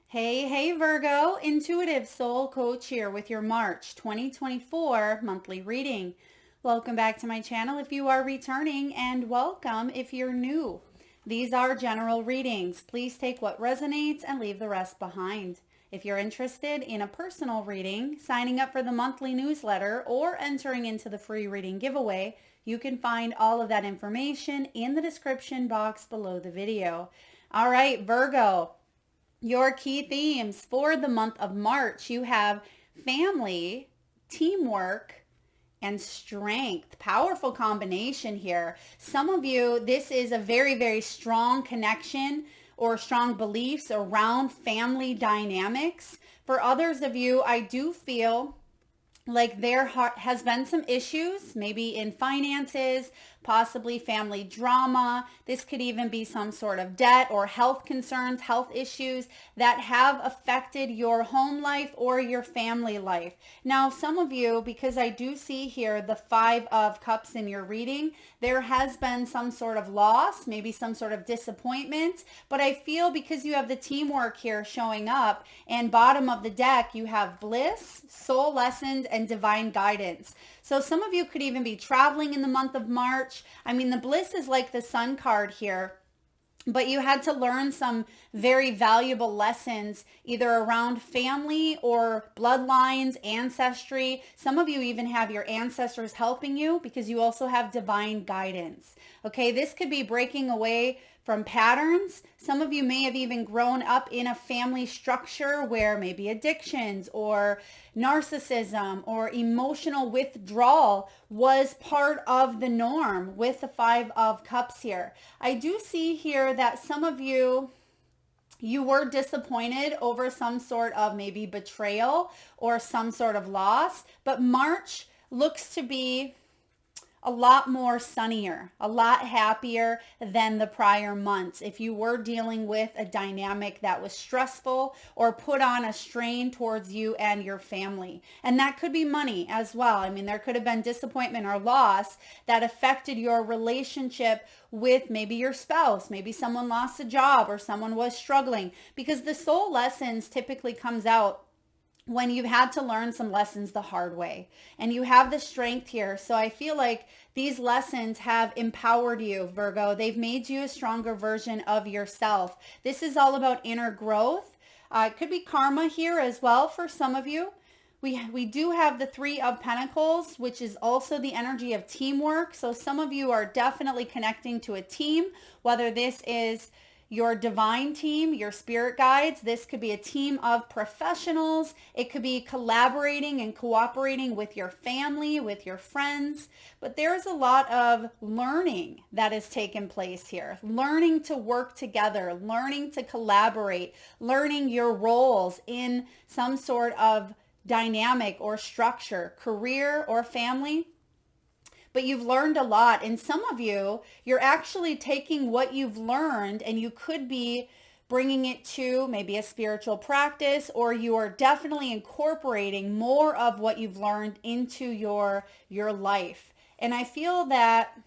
Hey, Virgo, Intuitive Soul Coach here with your March 2024 monthly reading. Welcome back to my channel if you are returning, and welcome if you're new. These are general readings. Please take what resonates and leave the rest behind. If you're interested in a personal reading, signing up for the monthly newsletter, or entering into the free reading giveaway, you can find all of that information in the description box below the video. All right, Virgo. Your key themes for the month of March, you have family, teamwork, and strength. Powerful combination here. Some of you, this is a very strong connection or strong beliefs around family dynamics. For others of you, I do feel like there has been some issues, maybe in finances, possibly family drama. This could even be some sort of debt or health concerns, health issues that have affected your home life or your family life. Now, some of you, because I do see here the 5 of Cups in your reading, there has been some sort of loss, maybe some sort of disappointment, but I feel because you have the teamwork here showing up, and bottom of the deck, you have bliss, soul lessons, and divine guidance. So some of you could even be traveling in the month of March. I mean, the bliss is like the sun card here, but you had to learn some very valuable lessons either around family or bloodlines, ancestry. Some of you even have your ancestors helping you because you also have divine guidance. Okay, this could be breaking away from patterns. Some of you may have even grown up in a family structure where maybe addictions or narcissism or emotional withdrawal was part of the norm with the 5 of Cups here. I do see here that some of you were disappointed over some sort of maybe betrayal or some sort of loss, but March looks to be a lot more sunnier, a lot happier than the prior months. If you were dealing with a dynamic that was stressful or put on a strain towards you and your family. And that could be money as well. I mean, there could have been disappointment or loss that affected your relationship with maybe your spouse. Maybe someone lost a job or someone was struggling, because the soul lessons typically comes out when you've had to learn some lessons the hard way, and you have the strength here. So I feel like these lessons have empowered you, Virgo. They've made you a stronger version of yourself. This is all about inner growth. It could be karma here as well for some of you. We do have the 3 of Pentacles, which is also the energy of teamwork. So some of you are definitely connecting to a team, whether this is your divine team, your spirit guides. This could be a team of professionals. It could be collaborating and cooperating with your family, with your friends. But there's a lot of learning that has taken place here. Learning to work together, learning to collaborate, learning your roles in some sort of dynamic or structure, career or family. But you've learned a lot. And some of you, you're actually taking what you've learned and you could be bringing it to maybe a spiritual practice, or you are definitely incorporating more of what you've learned into your life. And I feel that,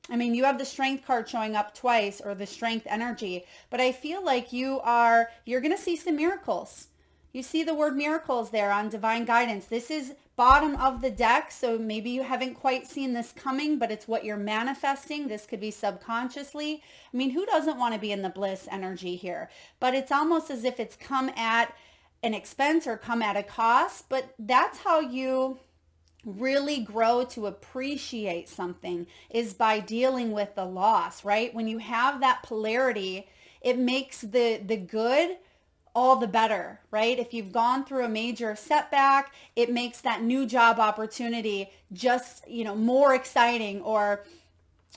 I mean, you have the strength card showing up twice, or the strength energy, but I feel like you're going to see some miracles. You see the word miracles there on divine guidance. This is bottom of the deck, so maybe you haven't quite seen this coming, but it's what you're manifesting. This could be subconsciously. I mean, who doesn't want to be in the bliss energy here? But it's almost as if it's come at an expense or come at a cost, but that's how you really grow to appreciate something, is by dealing with the loss, right? When you have that polarity, it makes the good all the better, right? If you've gone through a major setback, it makes that new job opportunity just, more exciting or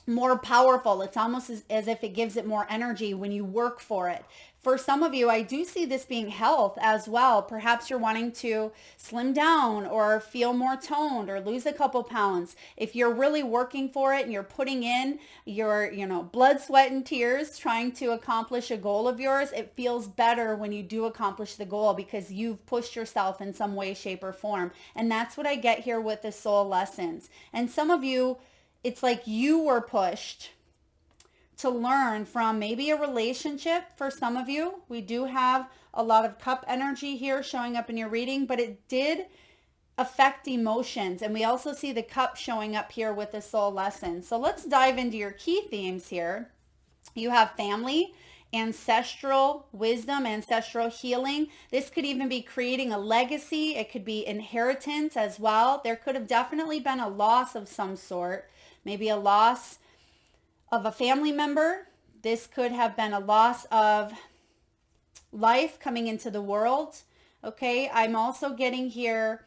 more powerful. It's almost as if it gives it more energy when you work for it. For some of you, I do see this being health as well. Perhaps you're wanting to slim down or feel more toned or lose a couple pounds. If you're really working for it and you're putting in your, blood, sweat, and tears trying to accomplish a goal of yours, it feels better when you do accomplish the goal because you've pushed yourself in some way, shape, or form. And that's what I get here with the soul lessons. And some of you, it's like you were pushed to learn from maybe a relationship for some of you. We do have a lot of cup energy here showing up in your reading, but it did affect emotions. And we also see the cup showing up here with the soul lesson. So let's dive into your key themes here. You have family, ancestral wisdom, ancestral healing. This could even be creating a legacy. It could be inheritance as well. There could have definitely been a loss of some sort, maybe a loss of a family member. This could have been a loss of life coming into the world. Okay, I'm also getting here,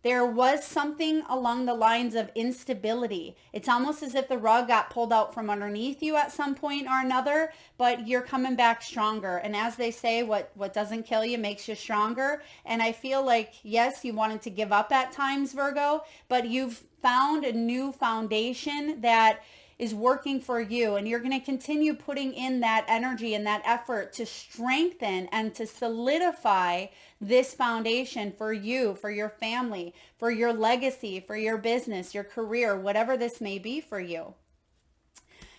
there was something along the lines of instability. It's almost as if the rug got pulled out from underneath you at some point or another, but you're coming back stronger. And as they say, what doesn't kill you makes you stronger. And I feel like, yes, you wanted to give up at times, Virgo, but you've found a new foundation that is working for you, and you're going to continue putting in that energy and that effort to strengthen and to solidify this foundation for you, for your family, for your legacy, for your business, your career, whatever this may be for you.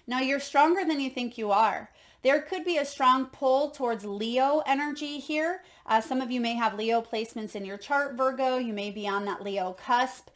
Now, you're stronger than you think you are. There could be a strong pull towards Leo energy here. Some of you may have Leo placements in your chart, Virgo. You may be on that Leo cusp,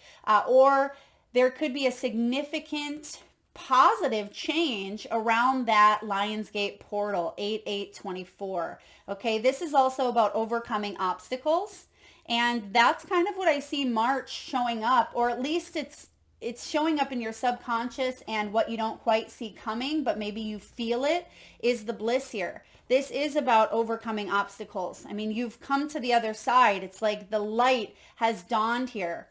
or there could be a significant positive change around that Lionsgate portal 8824. Okay, this is also about overcoming obstacles, and that's kind of what I see March showing up, or at least it's showing up in your subconscious, and what you don't quite see coming, but maybe you feel it, is the bliss here. This is about overcoming obstacles. I mean, you've come to the other side. It's like the light has dawned here.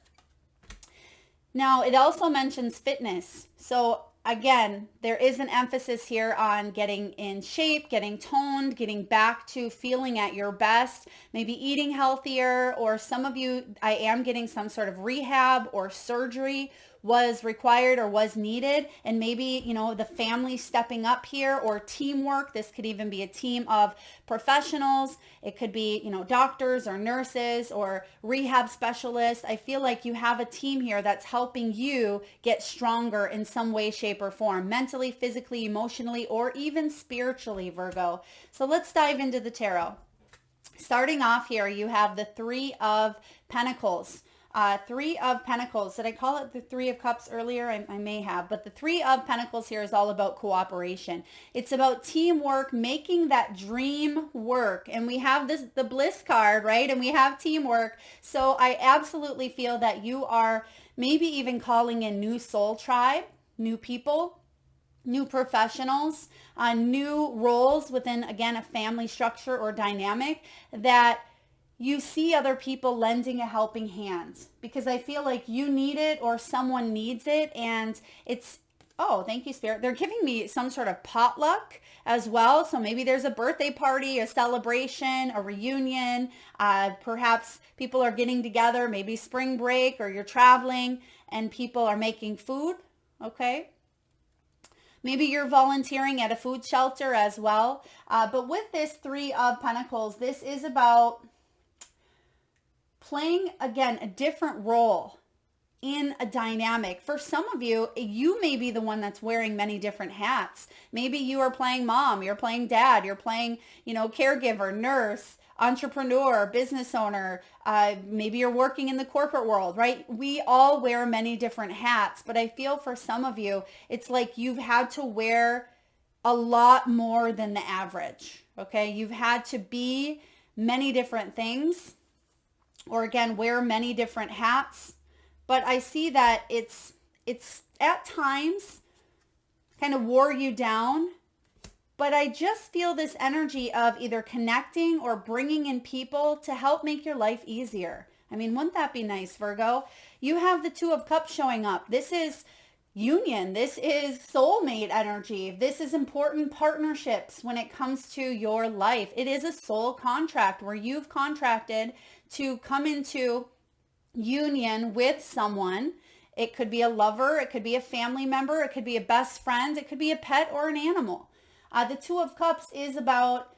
Now, it also mentions fitness. So again, there is an emphasis here on getting in shape, getting toned, getting back to feeling at your best, maybe eating healthier, or some of you, I am getting some sort of rehab or surgery was required or was needed. And maybe, you know, the family stepping up here, or teamwork. This could even be a team of professionals. It could be, you know, doctors or nurses or rehab specialists. I feel like you have a team here that's helping you get stronger in some way, shape, or form, mentally, physically, emotionally, or even spiritually, Virgo. So let's dive into the tarot. Starting off here, you have the Three of Pentacles. Three of Pentacles. Did I call it the Three of Cups earlier? I may have, but the Three of Pentacles here is all about cooperation. It's about teamwork, making that dream work. And we have the Bliss card, right? And we have teamwork. So I absolutely feel that you are maybe even calling in new soul tribe, new people, new professionals, new roles within, again, a family structure or dynamic, that you see other people lending a helping hand, because I feel like you need it or someone needs it. And it's, oh, thank you, Spirit. They're giving me some sort of potluck as well. So maybe there's a birthday party, a celebration, a reunion. Perhaps people are getting together, maybe spring break, or you're traveling and people are making food. Okay. Maybe you're volunteering at a food shelter as well. But with this Three of Pentacles, this is about playing, again, a different role in a dynamic. For some of you, you may be the one that's wearing many different hats. Maybe you are playing mom, you're playing dad, you're playing, you know, caregiver, nurse, entrepreneur, business owner. Maybe you're working in the corporate world, right? We all wear many different hats, but I feel for some of you, it's like you've had to wear a lot more than the average. Okay. You've had to be many different things, or again, wear many different hats. But I see that it's at times kind of wore you down. But I just feel this energy of either connecting or bringing in people to help make your life easier. I mean, wouldn't that be nice, Virgo? You have the Two of Cups showing up. This is union. This is soulmate energy. This is important partnerships when it comes to your life. It is a soul contract where you've contracted to come into union with someone. It could be a lover. It could be a family member. It could be a best friend. It could be a pet or an animal. The Two of Cups is about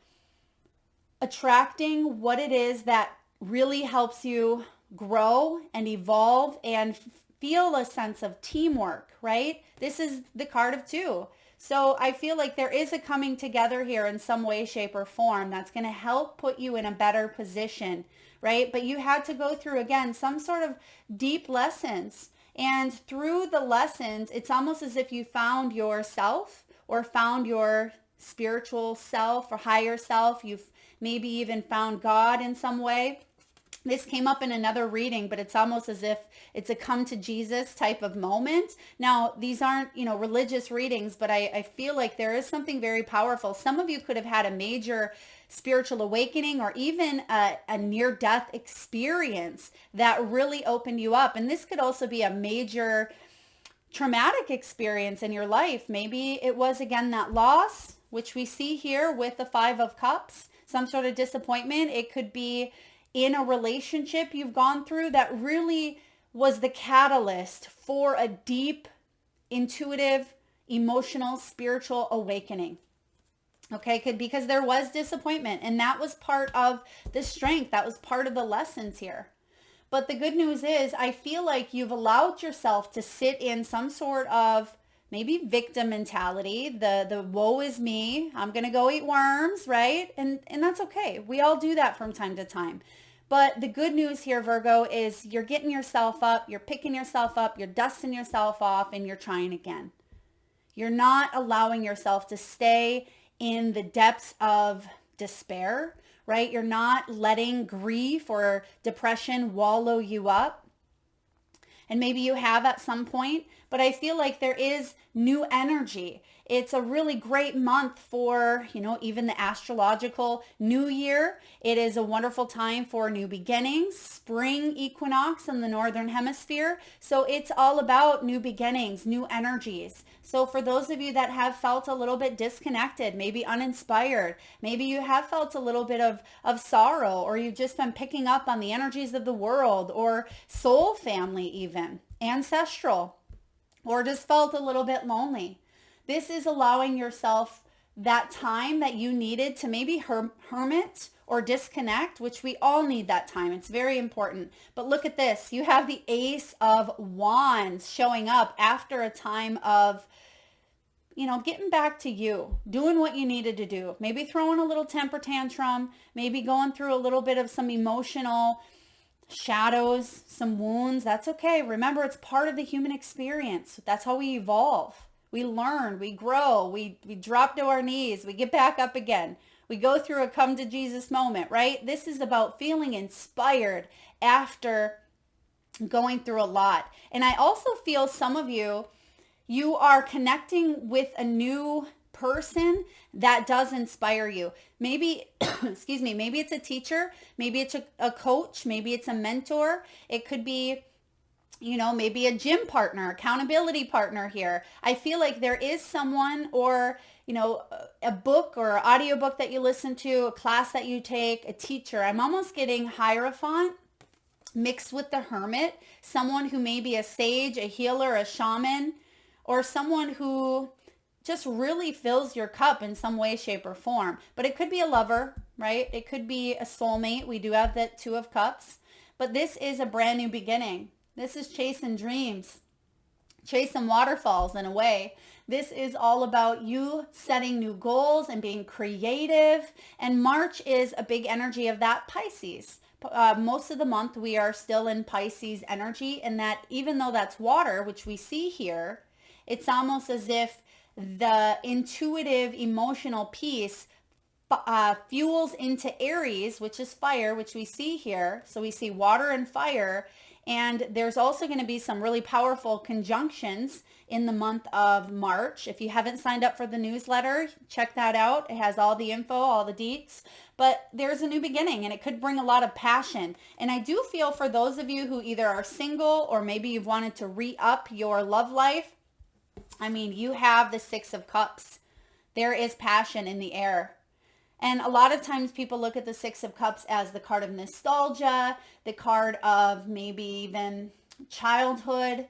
attracting what it is that really helps you grow and evolve and feel a sense of teamwork, right? This is the card of two. So I feel like there is a coming together here in some way, shape, or form that's going to help put you in a better position, right? But you had to go through, again, some sort of deep lessons. And through the lessons, it's almost as if you found yourself or found your spiritual self or higher self. You've maybe even found God in some way. This came up in another reading, but it's almost as if it's a come to Jesus type of moment. Now, these aren't, religious readings, but I feel like there is something very powerful. Some of you could have had a major spiritual awakening or even a near-death experience that really opened you up. And this could also be a major traumatic experience in your life. Maybe it was, again, that loss, which we see here with the Five of Cups, some sort of disappointment. It could be in a relationship you've gone through that really was the catalyst for a deep, intuitive, emotional, spiritual awakening. Okay, because there was disappointment, and that was part of the strength. That was part of the lessons here. But the good news is I feel like you've allowed yourself to sit in some sort of maybe victim mentality, the woe is me, I'm going to go eat worms, right? And that's okay. We all do that from time to time. But the good news here, Virgo, is you're getting yourself up, you're picking yourself up, you're dusting yourself off, and you're trying again. You're not allowing yourself to stay in the depths of despair, right? You're not letting grief or depression wallow you up. And maybe you have at some point, but I feel like there is new energy. It's a really great month for, even the astrological new year. It is a wonderful time for new beginnings, spring equinox in the northern hemisphere. So it's all about new beginnings, new energies. So for those of you that have felt a little bit disconnected, maybe uninspired, maybe you have felt a little bit of sorrow, or you've just been picking up on the energies of the world or soul family even, ancestral, or just felt a little bit lonely. This is allowing yourself that time that you needed to maybe hermit or disconnect, which we all need that time. It's very important. But look at this. You have the Ace of Wands showing up after a time of, getting back to you, doing what you needed to do. Maybe throwing a little temper tantrum, maybe going through a little bit of some emotional shadows, some wounds. That's okay. Remember, it's part of the human experience. That's how we evolve. We learn, we grow, we drop to our knees, we get back up again. We go through a come to Jesus moment, right? This is about feeling inspired after going through a lot. And I also feel some of you are connecting with a new person that does inspire you. Maybe, excuse me, maybe it's a teacher, maybe it's a coach, maybe it's a mentor. It could be maybe a gym partner, accountability partner here. I feel like there is someone or, a book or audiobook that you listen to, a class that you take, a teacher. I'm almost getting Hierophant mixed with the Hermit, someone who may be a sage, a healer, a shaman, or someone who just really fills your cup in some way, shape, or form. But it could be a lover, right? It could be a soulmate. We do have that Two of Cups. But this is a brand new beginning. This is chasing dreams, chasing waterfalls in a way. This is all about you setting new goals and being creative. And March is a big energy of that, Pisces. Most of the month we are still in Pisces energy, and that even though that's water, which we see here, it's almost as if the intuitive emotional piece fuels into Aries, which is fire, which we see here. So we see water and fire. And there's also going to be some really powerful conjunctions in the month of March. If you haven't signed up for the newsletter, check that out. It has all the info, all the deets. But there's a new beginning, and it could bring a lot of passion. And I do feel for those of you who either are single or maybe you've wanted to re-up your love life, you have the Six of Cups. There is passion in the air. And a lot of times people look at the Six of Cups as the card of nostalgia, the card of maybe even childhood.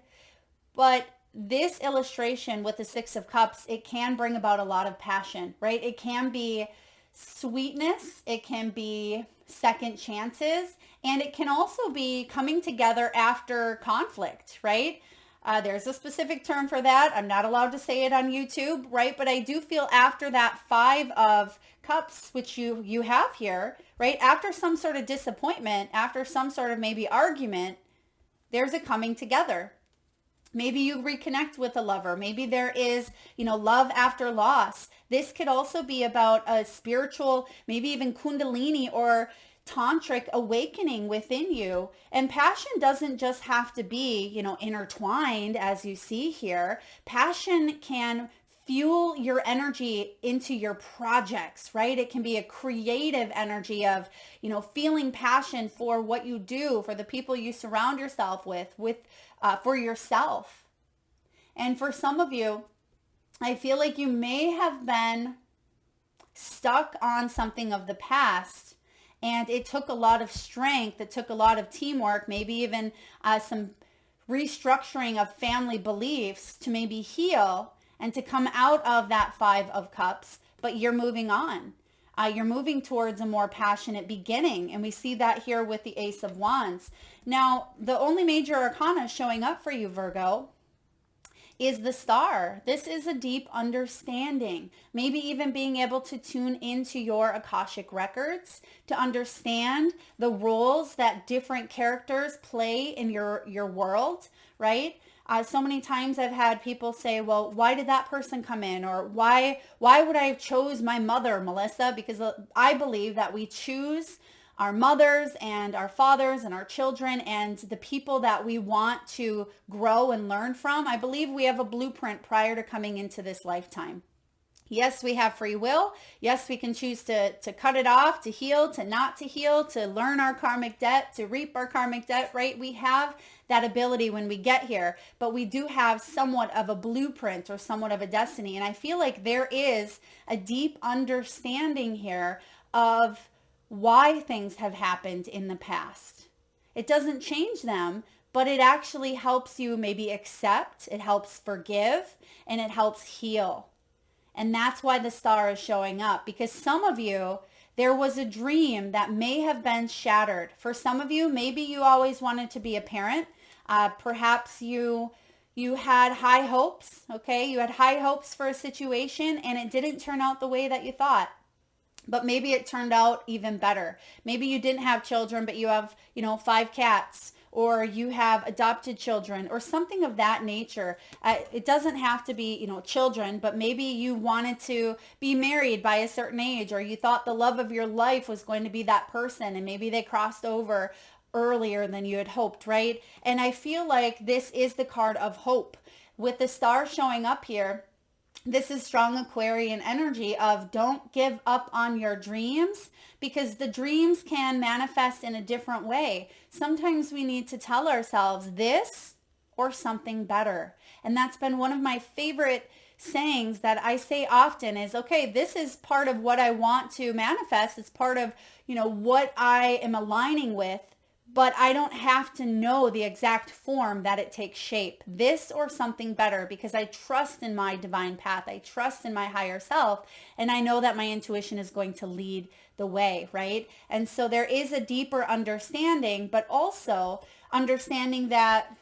But this illustration with the Six of Cups, it can bring about a lot of passion, right? It can be sweetness. It can be second chances. And it can also be coming together after conflict, right? There's a specific term for that. I'm not allowed to say it on YouTube, right? But I do feel after that 5 of Cups, which you have here, right? After some sort of disappointment, after some sort of maybe argument, there's a coming together. Maybe you reconnect with a lover. Maybe there is, love after loss. This could also be about a spiritual, maybe even kundalini or tantric awakening within you. And passion doesn't just have to be, intertwined as you see here. Passion can fuel your energy into your projects, right? It can be a creative energy of, feeling passion for what you do, for the people you surround yourself with, for yourself. And for some of you, I feel like you may have been stuck on something of the past, and it took a lot of strength. It took a lot of teamwork, maybe even some restructuring of family beliefs to maybe heal and to come out of that 5 of Cups, but you're moving on. You're moving towards a more passionate beginning. And we see that here with the Ace of Wands. Now, the only major arcana showing up for you, Virgo, is the Star. This is a deep understanding. Maybe even being able to tune into your Akashic records to understand the roles that different characters play in your world, right? So many times I've had people say, well, why did that person come in? Or why would I have chose my mother, Melissa? Because I believe that we choose our mothers and our fathers and our children and the people that we want to grow and learn from. I believe we have a blueprint prior to coming into this lifetime. Yes, we have free will. Yes, we can choose to cut it off, to heal, to not to heal, to learn our karmic debt, to reap our karmic debt, right? We have that ability when we get here, but we do have somewhat of a blueprint or somewhat of a destiny. And I feel like there is a deep understanding here of why things have happened in the past. It doesn't change them, but it actually helps you maybe accept, it helps forgive, and it helps heal. And that's why the Star is showing up, because some of you, there was a dream that may have been shattered. For some of you, maybe you always wanted to be a parent. Perhaps you had high hopes, okay? You had high hopes for a situation and it didn't turn out the way that you thought. But maybe it turned out even better. Maybe you didn't have children, but you have, 5 cats, or you have adopted children or something of that nature. It doesn't have to be, children, but maybe you wanted to be married by a certain age, or you thought the love of your life was going to be that person, and maybe they crossed over earlier than you had hoped, right? And I feel like this is the card of hope. With the Star showing up here, this is strong Aquarian energy of don't give up on your dreams, because the dreams can manifest in a different way. Sometimes we need to tell ourselves this or something better. And that's been one of my favorite sayings that I say often is, okay, this is part of what I want to manifest. It's part of, what I am aligning with. But I don't have to know the exact form that it takes shape, this or something better, because I trust in my divine path. I trust in my higher self, and I know that my intuition is going to lead the way, right? And so there is a deeper understanding, but also understanding that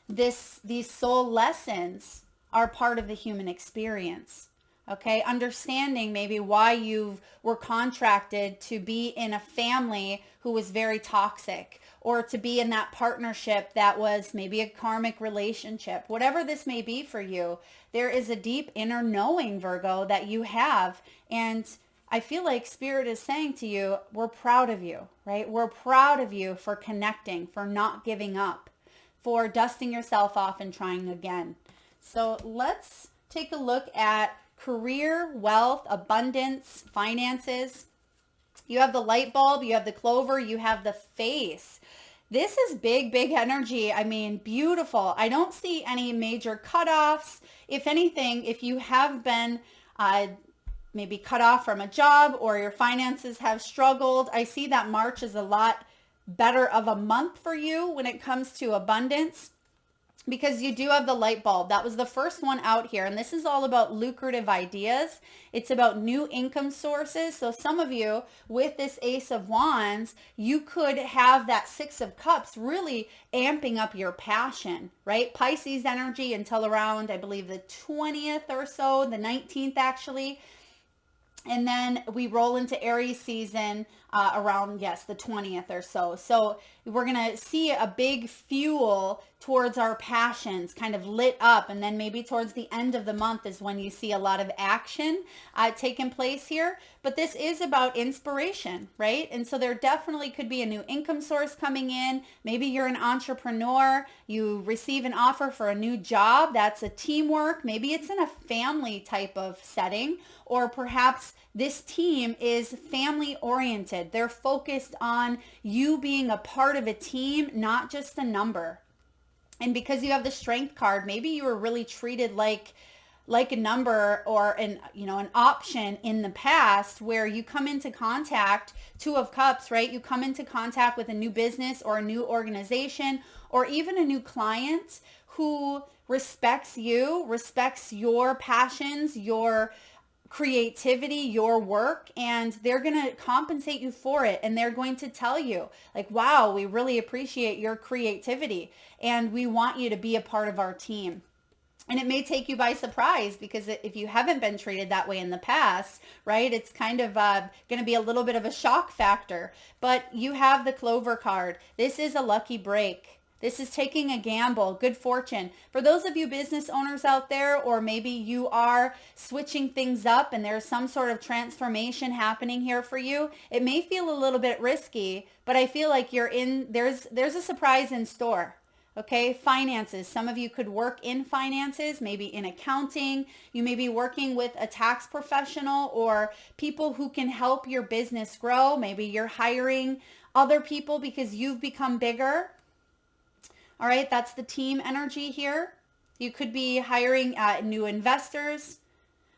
these soul lessons are part of the human experience. Okay, understanding maybe why you were contracted to be in a family who was very toxic, or to be in that partnership that was maybe a karmic relationship. Whatever this may be for you, there is a deep inner knowing, Virgo, that you have. And I feel like Spirit is saying to you, we're proud of you, right? We're proud of you for connecting, for not giving up, for dusting yourself off and trying again. So let's take a look at career, wealth, abundance, finances. You have the light bulb, you have the clover, you have the face. This is big, big energy. I mean, beautiful. I don't see any major cutoffs. If anything, if you have been maybe cut off from a job or your finances have struggled, I see that March is a lot better of a month for you when it comes to abundance. because you do have the light bulb. That was the first one out here. And this is all about lucrative ideas. It's about new income sources. So some of you with this Ace of Wands, you could have that Six of Cups really amping up your passion, right? Pisces energy until around, I believe, the 20th or so, the 19th actually. And then we roll into Aries season around, yes, the 20th or so. So we're going to see a big fuel towards our passions kind of lit up. And then maybe towards the end of the month is when you see a lot of action taking place here. But this is about inspiration, right? And so there definitely could be a new income source coming in. Maybe you're an entrepreneur. You receive an offer for a new job. That's a teamwork. Maybe it's in a family type of setting, or perhaps this team is family oriented. They're focused on you being a part of a team, not just a number. And because you have the Strength card, maybe you were really treated like a number or an option in the past, where you come into contact, Two of Cups, right? You come into contact with a new business or a new organization or even a new client who respects you, respects your passions, your creativity, your work, and they're going to compensate you for it. And they're going to tell you like, wow, we really appreciate your creativity and we want you to be a part of our team. And it may take you by surprise, because if you haven't been treated that way in the past, right, it's kind of going to be a little bit of a shock factor. But you have the Clover card. This is a lucky break. This is taking a gamble, good fortune. For those of you business owners out there, or maybe you are switching things up and there's some sort of transformation happening here for you, it may feel a little bit risky, but I feel like there's a surprise in store. Okay, finances. Some of you could work in finances, maybe in accounting. You may be working with a tax professional or people who can help your business grow. Maybe you're hiring other people because you've become bigger. All right, that's the team energy here. You could be hiring new investors,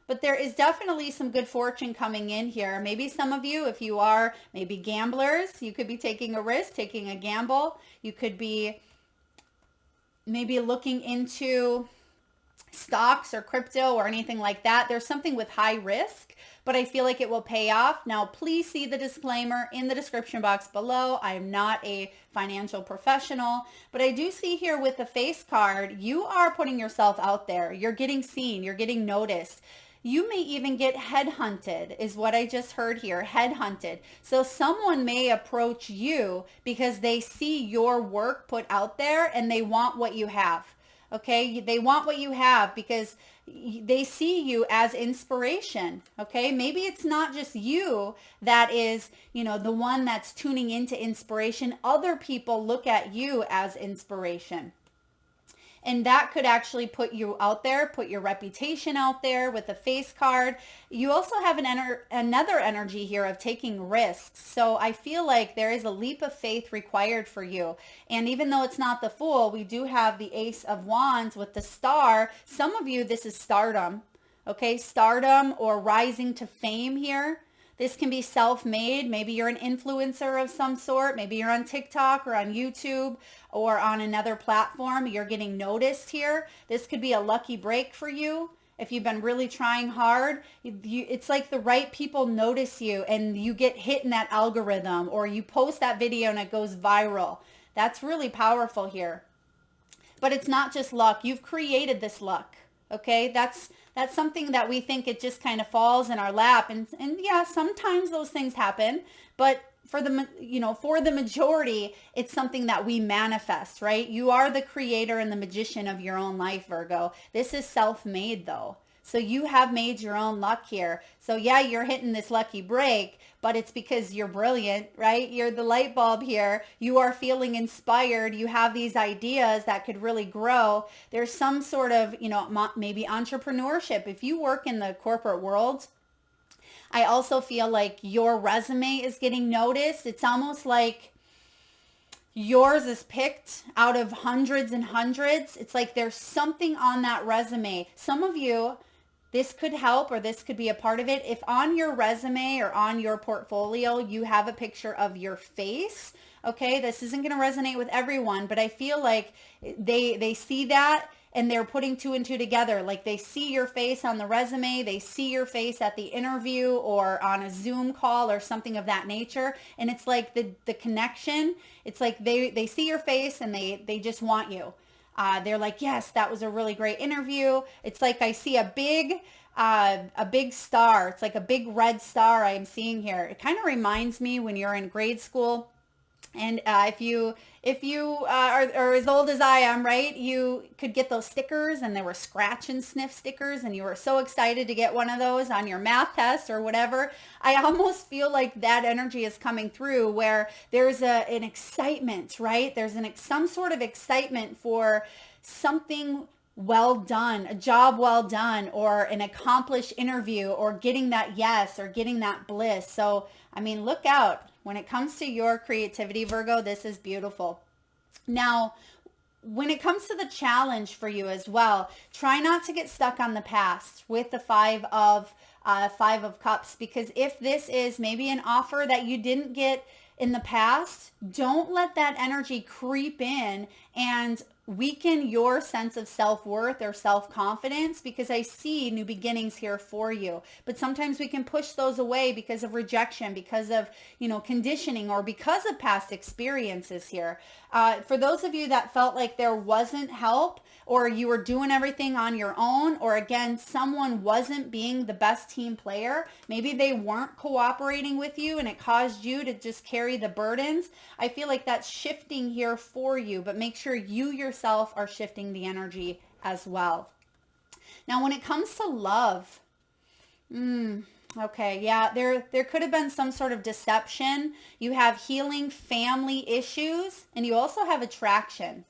but there is definitely some good fortune coming in here. Maybe some of you, if you are maybe gamblers, you could be taking a risk, taking a gamble. You could be maybe looking into stocks or crypto or anything like that. There's something with high risk, but I feel like it will pay off. Now, please see the disclaimer in the description box below. I am not a financial professional, but I do see here with the Face card, you are putting yourself out there. You're getting seen. You're getting noticed. You may even get headhunted, is what I just heard here, headhunted. So someone may approach you because they see your work put out there and they want what you have. Okay, they want what you have because they see you as inspiration. Okay, maybe it's not just you that is, the one that's tuning into inspiration. Other people look at you as inspiration. And that could actually put you out there, put your reputation out there with the Face card. You also have another energy here of taking risks. So I feel like there is a leap of faith required for you. And even though it's not the Fool, we do have the Ace of Wands with the Star. Some of you, this is stardom. Okay, stardom or rising to fame here. This can be self-made. Maybe you're an influencer of some sort. Maybe you're on TikTok or on YouTube or on another platform. You're getting noticed here. This could be a lucky break for you. If you've been really trying hard, it's like the right people notice you and you get hit in that algorithm, or you post that video and it goes viral. That's really powerful here. But it's not just luck. You've created this luck. Okay, that's something that we think it just kind of falls in our lap, and yeah, sometimes those things happen, but for the majority, it's something that we manifest, right? You are the creator and the magician of your own life, Virgo. This is self-made though. So you have made your own luck here. So yeah, you're hitting this lucky break, but it's because you're brilliant, right? You're the light bulb here. You are feeling inspired. You have these ideas that could really grow. There's some sort of, maybe entrepreneurship. If you work in the corporate world, I also feel like your resume is getting noticed. It's almost like yours is picked out of hundreds and hundreds. It's like there's something on that resume. Some of you, this could help, or this could be a part of it. If on your resume or on your portfolio, you have a picture of your face, Okay, this isn't going to resonate with everyone, but I feel like they see that and they're putting two and two together. Like they see your face on the resume, they see your face at the interview or on a Zoom call or something of that nature. And it's like the connection, it's like they see your face and they just want you. They're like, yes, that was a really great interview. It's like I see a big star. It's like a big red star I'm seeing here. It kind of reminds me when you're in grade school. And if you are as old as I am, right, you could get those stickers and they were scratch and sniff stickers and you were so excited to get one of those on your math test or whatever. I almost feel like that energy is coming through where there's an excitement, right? There's some sort of excitement for something well done, a job well done, or an accomplished interview, or getting that yes, or getting that bliss. So, I mean, look out. When it comes to your creativity, Virgo, this is beautiful. Now, when it comes to the challenge for you as well, try not to get stuck on the past with the Five of Cups, because if this is maybe an offer that you didn't get in the past, don't let that energy creep in and weaken your sense of self-worth or self-confidence, because I see new beginnings here for you. But sometimes we can push those away because of rejection, because of, conditioning, or because of past experiences here. For those of you that felt like there wasn't help, or you were doing everything on your own, or again, someone wasn't being the best team player, maybe they weren't cooperating with you and it caused you to just carry the burdens. I feel like that's shifting here for you, but make sure you yourself are shifting the energy as well. Now, when it comes to love, okay, yeah, there could have been some sort of deception. You have healing family issues, and you also have attraction.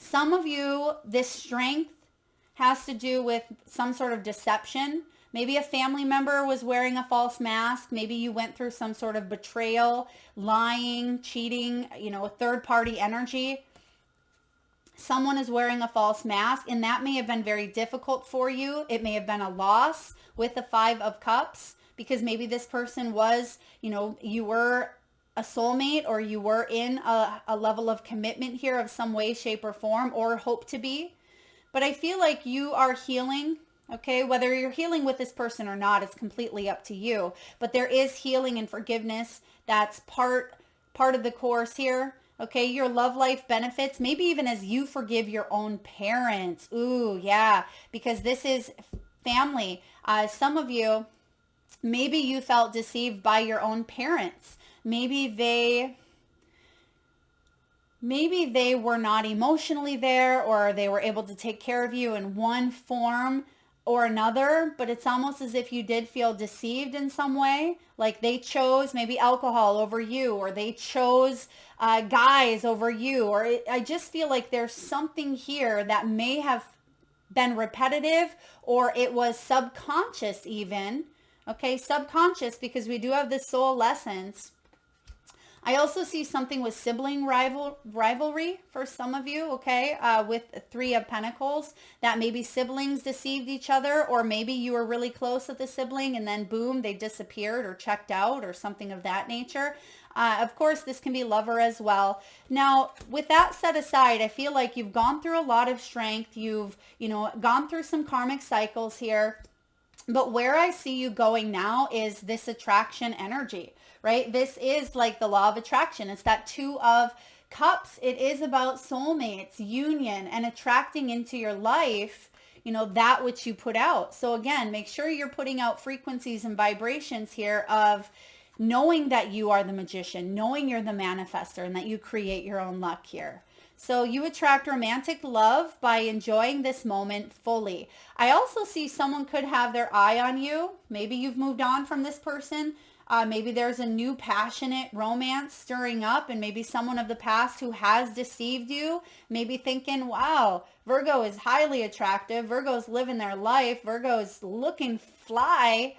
Some of you, this strength has to do with some sort of deception. Maybe a family member was wearing a false mask. Maybe you went through some sort of betrayal, lying, cheating, third-party energy. Someone is wearing a false mask, and that may have been very difficult for you. It may have been a loss with the Five of Cups, because maybe this person was, you were a soulmate, or you were in a level of commitment here of some way, shape, or form, or hope to be. But I feel like you are healing, okay? Whether you're healing with this person or not, it's completely up to you. But there is healing and forgiveness. That's part of the course here. Okay, your love life benefits, maybe even as you forgive your own parents. Ooh, yeah, because this is family. Some of you, maybe you felt deceived by your own parents. Maybe they were not emotionally there, or they were able to take care of you in one form or another, but it's almost as if you did feel deceived in some way. Like they chose maybe alcohol over you, or they chose guys over you, or I just feel like there's something here that may have been repetitive, or it was subconscious even. Okay, subconscious, because we do have the soul lessons. I also see something with sibling rivalry for some of you, okay, with Three of Pentacles, that maybe siblings deceived each other, or maybe you were really close with a sibling and then boom, they disappeared or checked out or something of that nature. Of course, this can be lover as well. Now, with that set aside, I feel like you've gone through a lot of strength. You've, gone through some karmic cycles here. But where I see you going now is this attraction energy, right? This is like the law of attraction. It's that Two of Cups. It is about soulmates, union, and attracting into your life, that which you put out. So again, make sure you're putting out frequencies and vibrations here of knowing that you are the magician, knowing you're the manifester, and that you create your own luck here. So you attract romantic love by enjoying this moment fully. I also see someone could have their eye on you. Maybe you've moved on from this person. Maybe there's a new passionate romance stirring up, and maybe someone of the past who has deceived you, maybe thinking, wow, Virgo is highly attractive. Virgo's living their life. Virgo's looking fly.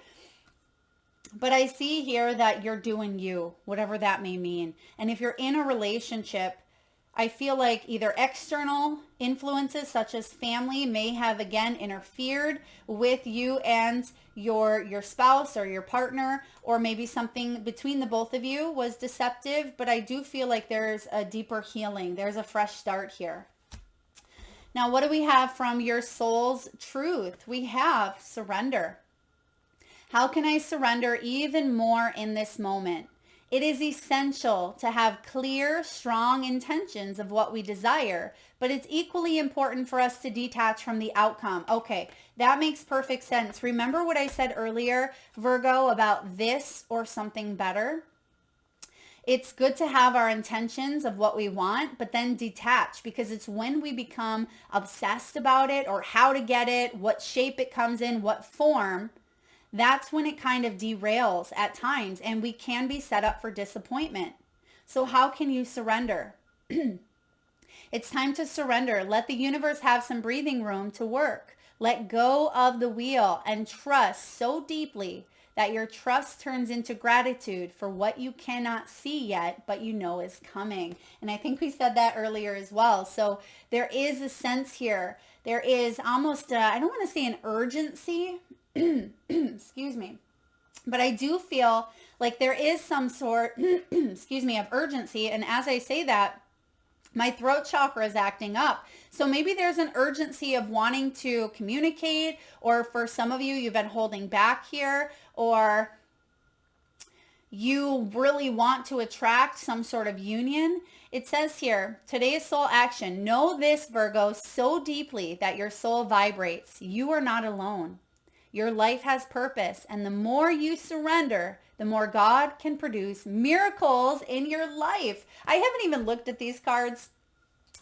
But I see here that you're doing you, whatever that may mean. And if you're in a relationship, I feel like either external influences such as family may have again interfered with you and your spouse or your partner, or maybe something between the both of you was deceptive, but I do feel like there's a deeper healing. There's a fresh start here. Now, what do we have from your soul's truth? We have surrender. How can I surrender even more in this moment? It is essential to have clear, strong intentions of what we desire, but it's equally important for us to detach from the outcome. Okay, that makes perfect sense. Remember what I said earlier, Virgo, about this or something better? It's good to have our intentions of what we want, but then detach, because it's when we become obsessed about it or how to get it, what shape it comes in, what form, that's when it kind of derails at times and we can be set up for disappointment. So how can you surrender? It's time to surrender. Let the universe have some breathing room to work. Let go of the wheel and trust so deeply that your trust turns into gratitude for what you cannot see yet, but you know is coming. And I think we said that earlier as well. So there is a sense here. There is almost, I don't want to say an urgency, excuse me, but I do feel like there is some sort, excuse me, of urgency. And as I say that, my throat chakra is acting up. So maybe there's an urgency of wanting to communicate, or for some of you, you've been holding back here, or you really want to attract some sort of union. It says here, today's soul action. Know this, Virgo, so deeply that your soul vibrates. You are not alone. Your life has purpose, and the more you surrender, the more God can produce miracles in your life. I haven't even looked at these cards.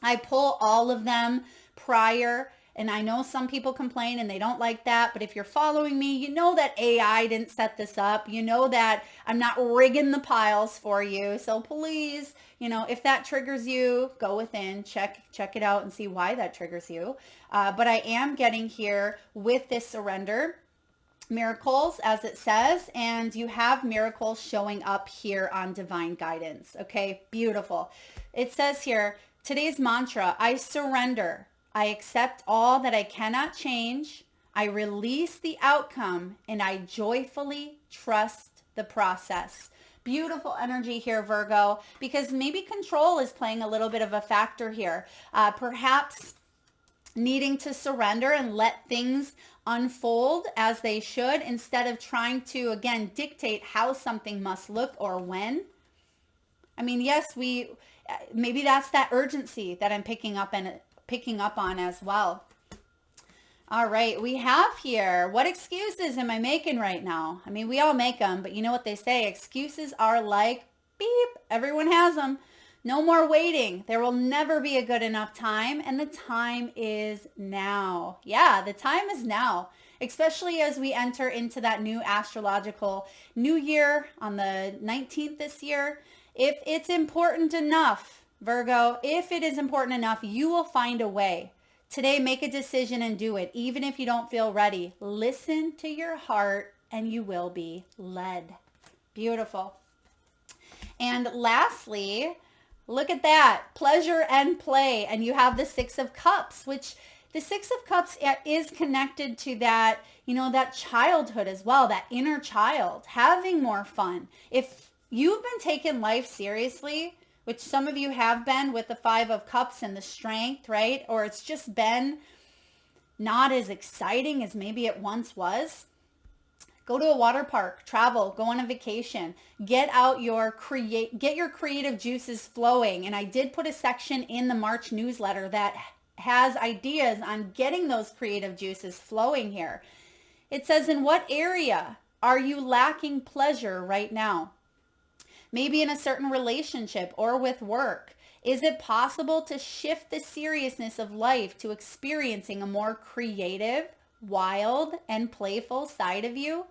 I pull all of them prior, and I know some people complain and they don't like that, but if you're following me, you know that AI didn't set this up. You know that I'm not rigging the piles for you. So please, if that triggers you, go within, check it out and see why that triggers you. But I am getting here with this surrender, miracles, as it says, and you have miracles showing up here on divine guidance. Okay, beautiful. It says here, today's mantra, I surrender. I accept all that I cannot change. I release the outcome, and I joyfully trust the process. Beautiful energy here, Virgo, because maybe control is playing a little bit of a factor here. Perhaps needing to surrender and let things unfold as they should, instead of trying to, again, dictate how something must look or when. I mean, yes, maybe that's that urgency that I'm picking up on as well. All right, we have here, what excuses am I making right now? I mean, we all make them, but you know what they say, excuses are like beep, everyone has them. No more waiting. There will never be a good enough time, and the time is now. Yeah, the time is now, especially as we enter into that new astrological new year on the 19th this year. If it's important enough, Virgo, if it is important enough, you will find a way. Today, make a decision and do it, even if you don't feel ready. Listen to your heart and you will be led. Beautiful. And lastly, look at that, pleasure and play. And you have the Six of Cups, which the Six of Cups is connected to that, that childhood as well, that inner child, having more fun. If you've been taking life seriously, which some of you have been with the Five of Cups and the strength, right? Or it's just been not as exciting as maybe it once was. Go to a water park, travel, go on a vacation, get your creative juices flowing. And I did put a section in the March newsletter that has ideas on getting those creative juices flowing here. It says, in what area are you lacking pleasure right now? Maybe in a certain relationship or with work. Is it possible to shift the seriousness of life to experiencing a more creative, wild, and playful side of you?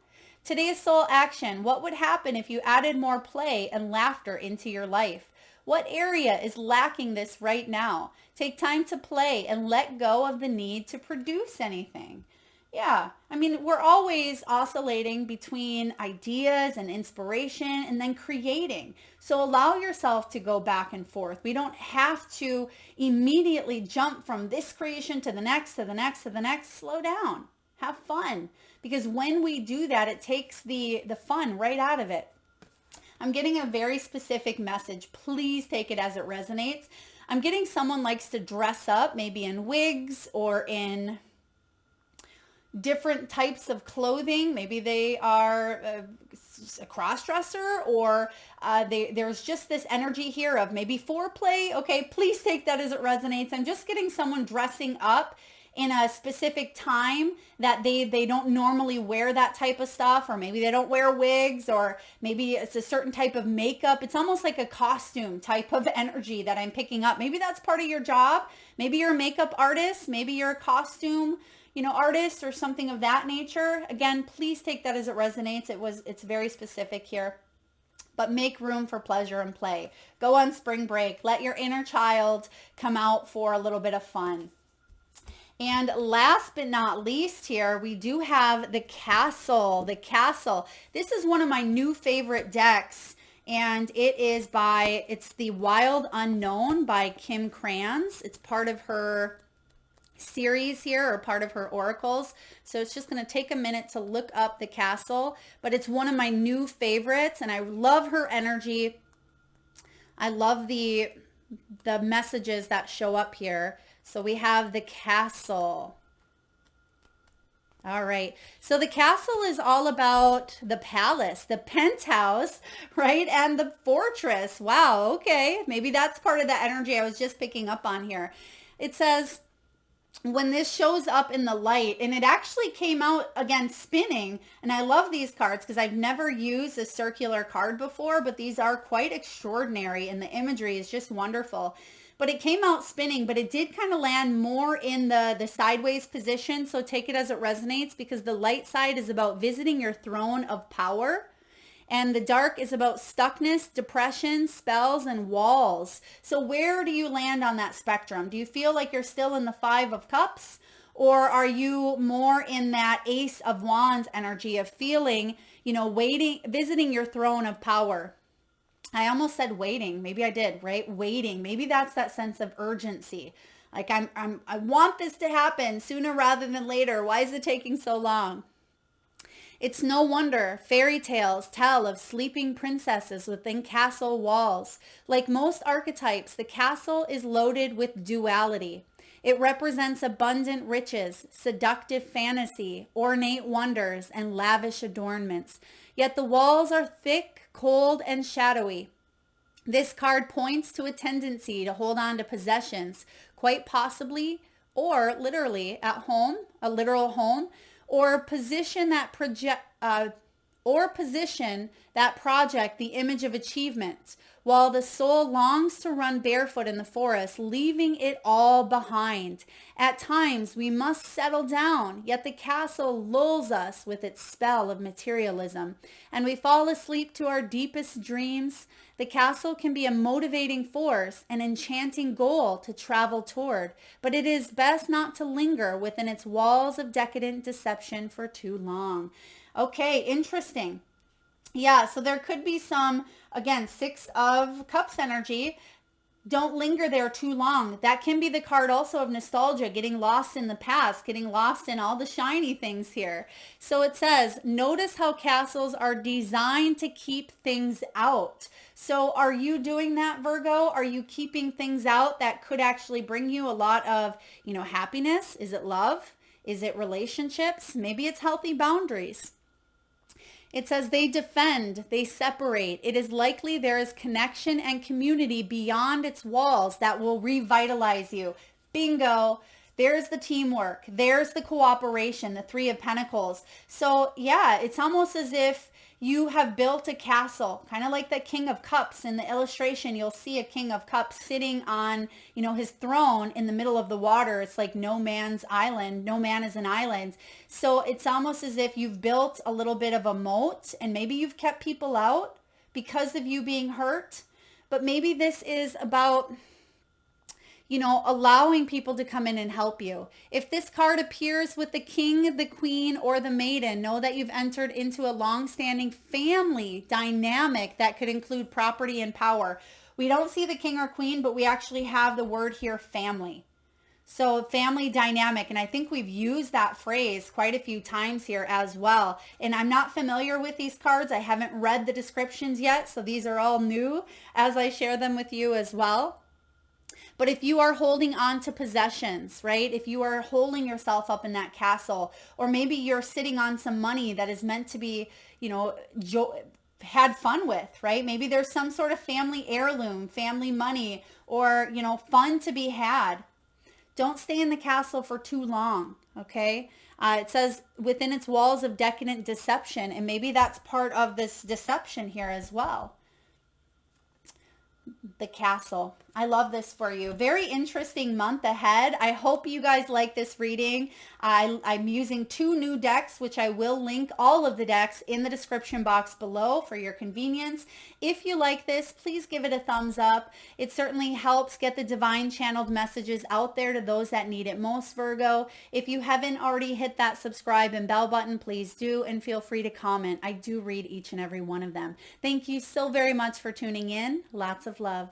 Today's soul action. What would happen if you added more play and laughter into your life? What area is lacking this right now? Take time to play and let go of the need to produce anything. Yeah. I mean, we're always oscillating between ideas and inspiration and then creating. So allow yourself to go back and forth. We don't have to immediately jump from this creation to the next, to the next, to the next. Slow down. Have fun. Because when we do that, it takes the fun right out of it. I'm getting a very specific message. Please take it as it resonates. I'm getting someone likes to dress up, maybe in wigs or in different types of clothing. Maybe they are a cross-dresser, or there's just this energy here of maybe foreplay. Okay, please take that as it resonates. I'm just getting someone dressing up in a specific time that they don't normally wear that type of stuff, or maybe they don't wear wigs, or maybe it's a certain type of makeup. It's almost like a costume type of energy that I'm picking up. Maybe that's part of your job. Maybe you're a makeup artist. Maybe you're a costume artist or something of that nature. Again, please take that as it resonates. It's very specific here. But make room for pleasure and play. Go on spring break. Let your inner child come out for a little bit of fun. And last but not least here, we do have the Castle. The Castle. This is one of my new favorite decks. And it's the Wild Unknown by Kim Kranz. It's part of her series here, or part of her oracles. So it's just going to take a minute to look up the Castle, but it's one of my new favorites, and I love her energy. I love the messages that show up here. So we have the Castle. All right. So the Castle is all about the palace, the penthouse, right? And the fortress. Wow. Okay. Maybe that's part of the energy I was just picking up on here. It says, when this shows up in the light, and it actually came out again spinning, and I love these cards because I've never used a circular card before, but these are quite extraordinary, and the imagery is just wonderful. But it came out spinning, but it did kind of land more in the sideways position, so take it as it resonates, because the light side is about visiting your throne of power. And the dark is about stuckness, depression, spells, and walls. So where do you land on that spectrum? Do you feel like you're still in the Five of Cups? Or are you more in that Ace of Wands energy of feeling, waiting, visiting your throne of power? I almost said waiting. Maybe I did, right? Waiting. Maybe that's that sense of urgency. Like I want this to happen sooner rather than later. Why is it taking so long? It's no wonder fairy tales tell of sleeping princesses within castle walls. Like most archetypes, the castle is loaded with duality. It represents abundant riches, seductive fantasy, ornate wonders, and lavish adornments. Yet the walls are thick, cold, and shadowy. This card points to a tendency to hold on to possessions, quite possibly, or literally at home, a literal home, or position that project the image of achievement, while the soul longs to run barefoot in the forest, leaving it all behind. At times we must settle down, yet the castle lulls us with its spell of materialism, and we fall asleep to our deepest dreams. The castle can be a motivating force, an enchanting goal to travel toward, but it is best not to linger within its walls of decadent deception for too long. Okay, interesting. Yeah, so there could be some, again, Six of Cups energy. Don't linger there too long. That can be the card also of nostalgia, getting lost in the past, getting lost in all the shiny things here. So it says, notice how castles are designed to keep things out. So are you doing that, Virgo? Are you keeping things out that could actually bring you a lot of, happiness? Is it love? Is it relationships? Maybe it's healthy boundaries. It says they defend, they separate. It is likely there is connection and community beyond its walls that will revitalize you. Bingo. There's the teamwork. There's the cooperation, the Three of Pentacles. So yeah, it's almost as if you have built a castle, kind of like the King of Cups. In the illustration, you'll see a King of Cups sitting on, his throne in the middle of the water. It's like no man's island. No man is an island. So it's almost as if you've built a little bit of a moat, and maybe you've kept people out because of you being hurt. But maybe this is about, allowing people to come in and help you. If this card appears with the king, the queen, or the maiden, know that you've entered into a long-standing family dynamic that could include property and power. We don't see the king or queen, but we actually have the word here, family. So family dynamic, and I think we've used that phrase quite a few times here as well. And I'm not familiar with these cards. I haven't read the descriptions yet, so these are all new as I share them with you as well. But if you are holding on to possessions, right? If you are holding yourself up in that castle, or maybe you're sitting on some money that is meant to be, had fun with, right? Maybe there's some sort of family heirloom, family money, or, fun to be had. Don't stay in the castle for too long, okay? It says within its walls of decadent deception, and maybe that's part of this deception here as well. The castle. I love this for you. Very interesting month ahead. I hope you guys like this reading. I'm using 2 new decks, which I will link all of the decks in the description box below for your convenience. If you like this, please give it a thumbs up. It certainly helps get the divine channeled messages out there to those that need it most, Virgo. If you haven't already hit that subscribe and bell button, please do, and feel free to comment. I do read each and every one of them. Thank you so very much for tuning in. Lots of love.